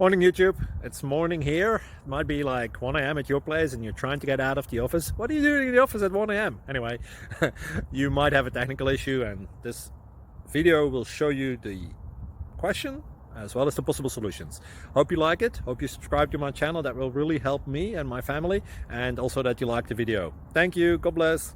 Morning YouTube, it's morning here. It might be like 1 a.m. at your place and you're trying to get out of the office. What are you doing in the office at 1 a.m.? Anyway, you might have a technical issue and this video will show you the question as well as the possible solutions. Hope you like it, hope you subscribe to my channel. That will really help me and my family, and also that you like the video. Thank you, God bless.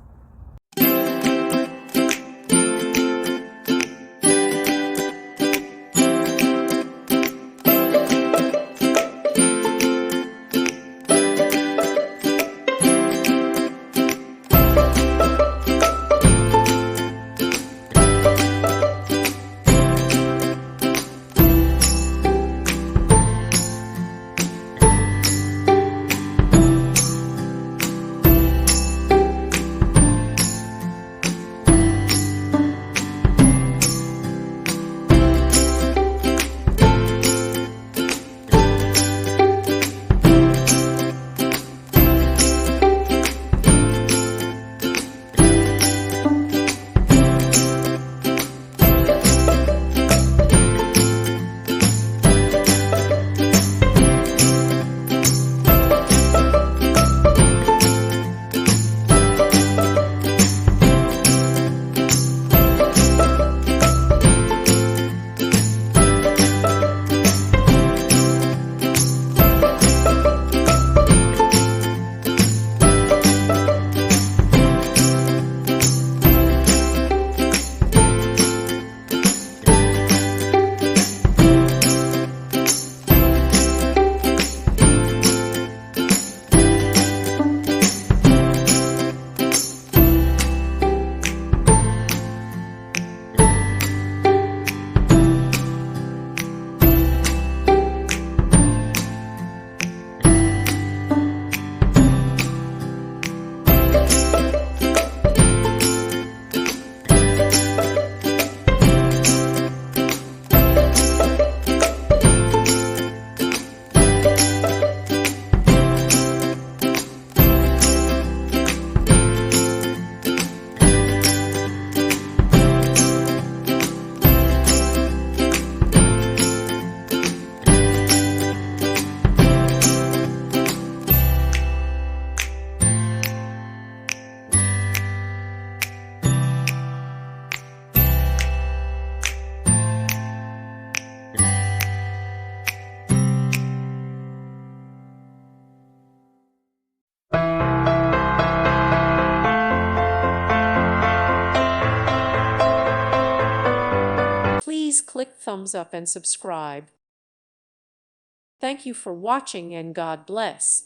Please click thumbs up and subscribe. Thank you for watching and God bless.